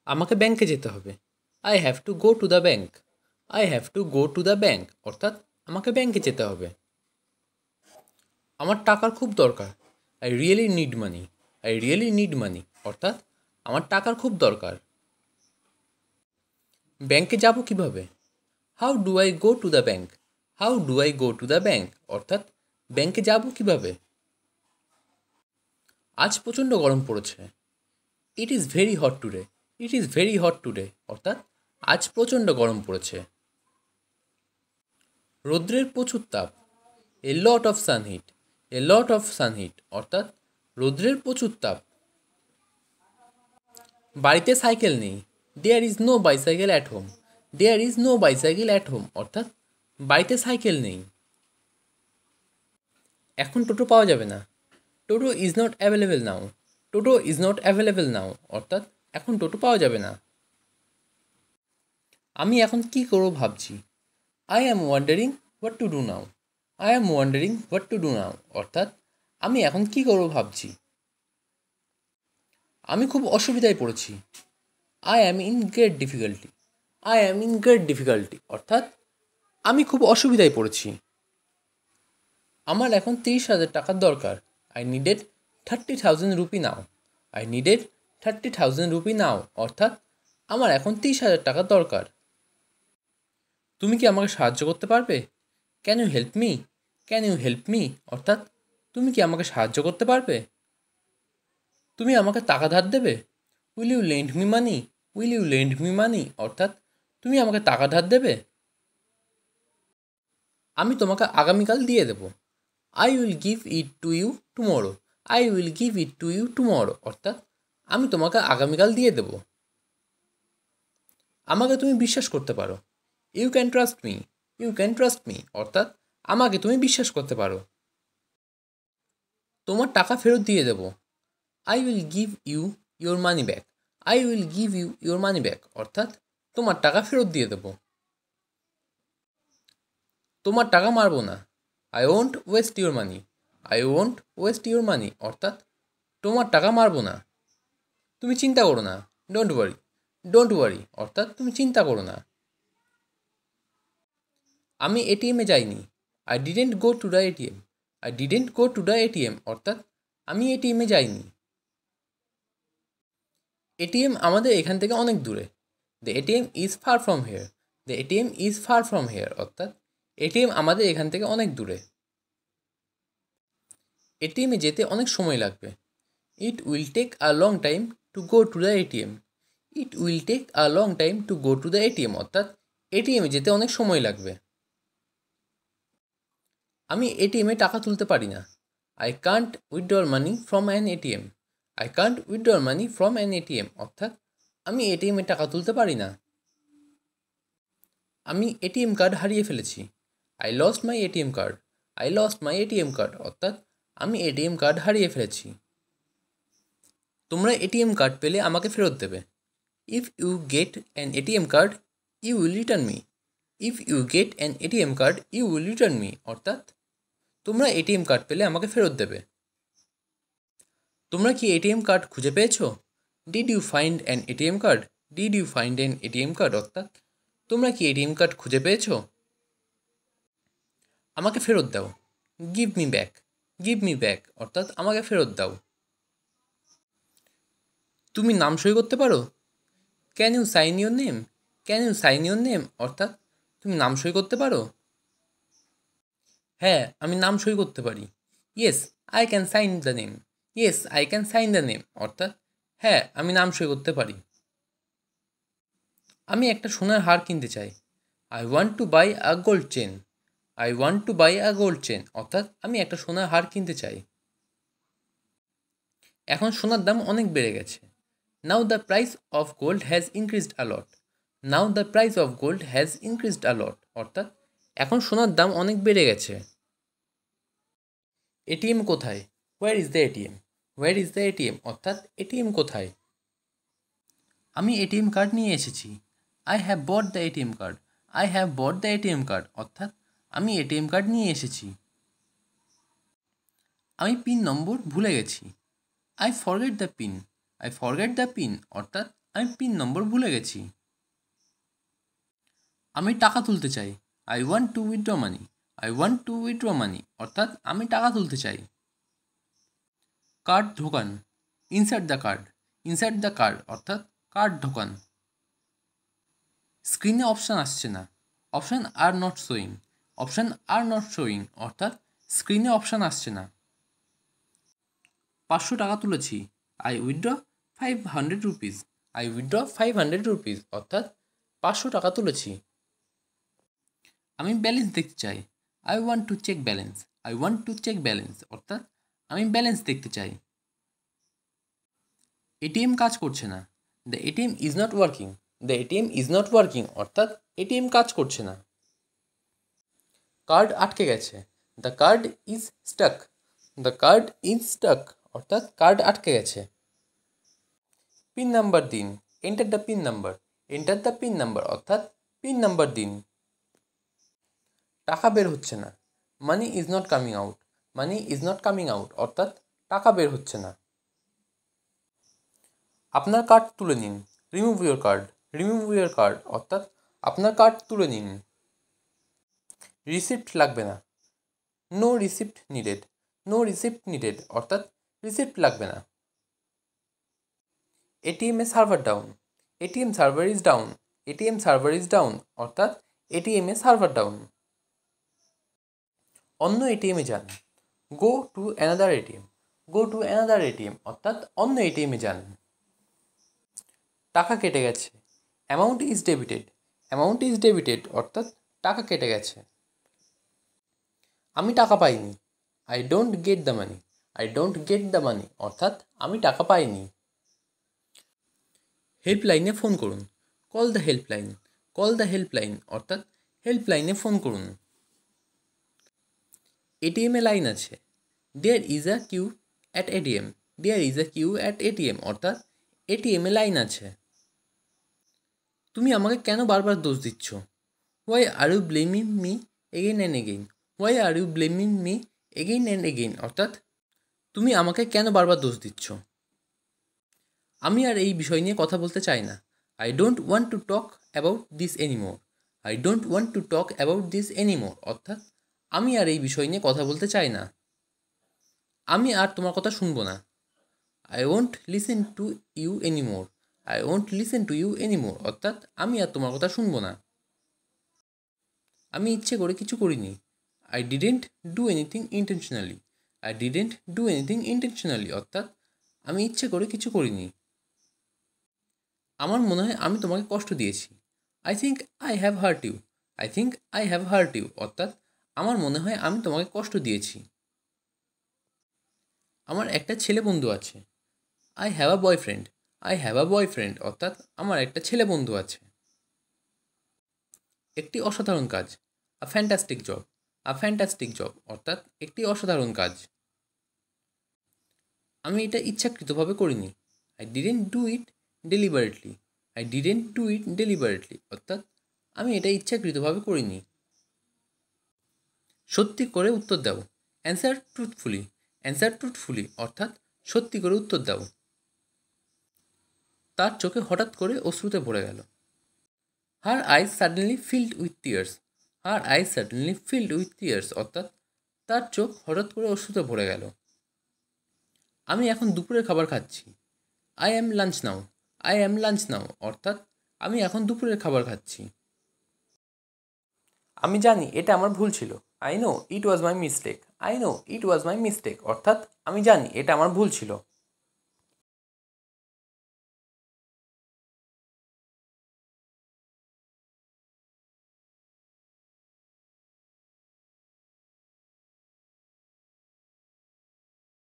আমাকে ব্যাংকে যেতে হবে। I have to go to the bank. I have to go to the bank অর্থাৎ আমাকে ব্যাংকে যেতে হবে। আমার টাকার খুব দরকার। I really need money. I really need money অর্থাৎ আমার টাকার খুব দরকার। ব্যাংকে যাব কিভাবে? How do I go to the bank? How do I go to the bank অর্থাৎ ব্যাংকে যাব কিভাবে? আজ প্রচণ্ড গরম পড়েছে। It is very hot today. It is very hot today অর্থাৎ আজ প্রচণ্ড গরম পড়েছে। রৌদ্রের প্রচুর তাপ। এ lot of সানহিট। A lot of সানহিট অর্থাৎ রৌদ্রের প্রচুর তাপ। বাড়িতে সাইকেল নেই। There is no bicycle at home. There is no bicycle at home অর্থাৎ বাড়িতে সাইকেল নেই। এখন টোটো পাওয়া যাবে না। Toto is not available now. Toto is not available now অর্থাৎ এখন টোটো পাওয়া যাবে না। আমি এখন কী করব ভাবছি। I am wandering what to do now. I am wandering what to do now অর্থাৎ আমি এখন কী করব ভাবছি। আমি খুব অসুবিধায় পড়েছি। I am in great difficulty. I am in great difficulty অর্থাৎ আমি খুব অসুবিধায় পড়েছি। আমার এখন 30,000 টাকার দরকার। I needed 30,000 rupees now. I needed 30,000 rupees now অর্থাৎ আমার এখন 30,000 টাকার দরকার। তুমি কি আমাকে সাহায্য করতে পারবে? Can you help me? Can you help me অর্থাৎ তুমি কি আমাকে সাহায্য করতে পারবে? তুমি আমাকে টাকা ধার দেবে? Will you lend me money? Will you lend me money অর্থাৎ তুমি আমাকে টাকা ধার দেবে? আমি তোমাকে আগামীকাল দিয়ে দেবো। I will give it to you tomorrow. I will give it to you tomorrow অর্থাৎ আমি তোমাকে আগামীকাল দিয়ে দেবো। আমাকে তুমি বিশ্বাস করতে পারো। You can trust me. You can trust me অর্থাৎ আমাকে তুমি বিশ্বাস করতে পারো। তোমার টাকা ফেরত দিয়ে দেবো। I will give you your money back. I will give you your money back অর্থাৎ তোমার টাকা ফেরত দিয়ে দেবো। তোমার টাকা মারবো না। I won't waste your money. I won't waste your মানি অর্থাৎ তোমার টাকা মারবো না। তুমি চিন্তা করো না। Don't worry. ডোন্ট ওয়ারি অর্থাৎ তুমি চিন্তা করো না। আমি এটিএমে যাইনি। I didn't go to the ATM. I didn't go to the ATM অর্থাৎ আমি এটিএমে যাইনি। এটিএম আমাদের এখান থেকে অনেক দূরে। The ATM is far from here. The ATM is far from here অর্থাৎ এটিএম আমাদের এখান থেকে অনেক দূরে। এটিএমে যেতে অনেক সময় লাগবে। It will take a long time to go to the ATM. It will take a long time to go to the ATM অর্থাৎ এটিএমে যেতে অনেক সময় লাগবে। আমি এটিএমে টাকা তুলতে পারি না। I can't withdrawal money from an ATM. I can't withdrawal money from an ATM অর্থাৎ আমি এটিএমে টাকা তুলতে পারি না। আমি এটিএম কার্ড হারিয়ে ফেলেছি। I lost my ATM card. I lost my ATM card অর্থাৎ আমি এটিএম কার্ড হারিয়ে ফেলেছি। তোমরা এটিএম কার্ড পেলে আমাকে ফেরত দেবে। If you get an ATM card you will return me. If you get an ATM card you will return me অর্থাৎ তোমরা এটিএম কার্ড পেলে আমাকে ফেরত দেবে। তোমরা কি এটিএম কার্ড খুঁজে পেয়েছো? Did you find an ATM card? Did you find an ATM card অর্থাৎ তোমরা কি এটিএম কার্ড খুঁজে পেয়েছো? আমাকে ফেরত দাও। Give me back. Give me back অর্থাৎ আমাকে ফেরত দাও। তুমি নাম সই করতে পারো? Can you sign your name? Can you sign your name অর্থাৎ তুমি নাম সই করতে পারো? হ্যাঁ, আমি নাম সই করতে পারি। Yes, I can sign the name. Yes, I can sign the name অর্থাৎ হ্যাঁ, আমি নাম সই করতে পারি। আমি একটা সোনার হার কিনতে চাই। I want to buy a gold chain. I want to buy a gold chain অর্থাৎ আমি একটা সোনার হার কিনতে চাই। এখন সোনার দাম অনেক বেড়ে গেছে। Now the price of gold has increased a lot. Now the price of gold has increased a lot অর্থাৎ এখন সোনার দাম অনেক বেড়ে গেছে। এটিএম কোথায়? Where is the ATM? Where is the ATM অর্থাৎ এটিএম কোথায়? আমি এটিএম কার্ড নিয়ে এসেছি। I have bought the ATM card. I have bought the ATM card অর্থাৎ আমি এটিএম কার্ড নিয়ে এসেছি। আমি পিন নম্বর ভুলে গেছি। I forget the pin. I forget the pin অর্থাৎ আমি পিন নম্বর ভুলে গেছি। আমি টাকা তুলতে চাই। I want to withdraw money. I want to withdraw money অর্থাৎ আমি টাকা তুলতে চাই। কার্ড ঢোকান। Insert the card. Insert the card অর্থাৎ কার্ড ঢোকান। স্ক্রিনে অপশান আসছে না। Option are not showing. Option are not showing অর্থাৎ স্ক্রিনে অপশান আসছে না। 500 টাকা তুলেছি। I withdraw 500 rupees. I withdraw 500 rupees অর্থাৎ 500 টাকা তুলেছি। আমি ব্যালেন্স দেখতে চাই। I want to check balance. I want to check balance অর্থাৎ আমি ব্যালেন্স দেখতে চাই। এটিএম কাজ করছে না। The ATM is not working. The ATM is not working অর্থাৎ এটিএম কাজ করছে না। কার্ড আটকে গেছে। The card is stuck. The card is stuck অর্থাৎ কার্ড আটকে গেছে। পিন নাম্বার দিন। Enter the PIN number. Enter the PIN number অর্থাৎ পিন নাম্বার দিন। টাকা বের হচ্ছে না। Money is not coming out. Money is not coming out অর্থাৎ টাকা বের হচ্ছে না। আপনার কার্ড তুলে নিন। Remove your card. Remove your card অর্থাৎ আপনার কার্ড তুলে নিন। রিসিপ্ট লাগবে না। No receipt needed. No receipt needed অর্থাৎ রিসিপ্ট লাগবে না। এটিএম এ server down. ATM server is down. ATM server is down অর্থাৎ এটিএম এ সার্ভার ডাউন। অন্য এটিএমে যান। Go to another ATM. Go to another ATM অর্থাৎ অন্য এটিএমে যান। টাকা কেটে গেছে। Amount is debited. Amount is debited অর্থাৎ টাকা কেটে গেছে। আমি টাকা পাইনি। I don't get the money. I don't get the money অর্থাৎ আমি টাকা পাইনি। হেল্পলাইনে ফোন করুন। Call the helpline. Call the helpline অর্থাৎ হেল্পলাইনে ফোন করুন। এটিএমে লাইন আছে। There is a queue at ATM. There is a queue at ATM অর্থাৎ এটিএমে লাইন আছে। তুমি আমাকে কেন বারবার দোষ দিচ্ছ? Why are you blaming me again and again. Why are you blaming me again and again অর্থাৎ তুমি আমাকে কেন বারবার দোষ দিচ্ছ? আমি আর এই বিষয় নিয়ে কথা বলতে চাই না। I don't want to talk about this anymore. I don't want to talk about this anymore অর্থাৎ আমি আর এই বিষয় নিয়ে কথা বলতে চাই না। আমি আর তোমার কথা শুনবো না। I won't listen to you anymore. I won't listen to you anymore অর্থাৎ আমি আর তোমার কথা শুনবো না। আমি ইচ্ছে করে কিছু করিনি। I didn't do anything intentionally. I didn't do anything intentionally অর্থাৎ আমি ইচ্ছে করে কিছু করিনি। আমার মনে হয় আমি তোমাকে কষ্ট দিয়েছি। I think I have hurt you. I think I have hurt you অর্থাৎ আমার মনে হয় আমি তোমাকে কষ্ট দিয়েছি। আমার একটা ছেলে বন্ধু আছে। I have a boyfriend. I have a boyfriend অর্থাৎ আমার একটা ছেলে বন্ধু আছে। একটি অসাধারণ কাজ। A fantastic job. A fantastic job অর্থাৎ একটি অসাধারণ কাজ। আমি এটা ইচ্ছাকৃতভাবে করিনি। I didn't do it deliberately. I didn't do it deliberately অর্থাৎ আমি এটা ইচ্ছাকৃতভাবে করিনি। সত্যি করে উত্তর দাও। অ্যান্সার ট্রুথফুলি। অ্যান্সার ট্রুথফুলি অর্থাৎ সত্যি করে উত্তর দাও। তার চোখে হঠাৎ করে অশ্রুতে ভরে গেল। Her eyes suddenly filled with tears. Her eyes suddenly filled with tears অর্থাৎ তার চোখ হঠাৎ করে অশ্রুতে ভরে গেল। আমি এখন দুপুরের খাবার খাচ্ছি। I am lunch now. I am lunch now অর্থাৎ আমি এখন দুপুরের খাবার খাচ্ছি। আমি জানি এটা আমার ভুল ছিল। I know it was my mistake. I know it was my mistake অর্থাৎ আমি জানি এটা আমার ভুল ছিল।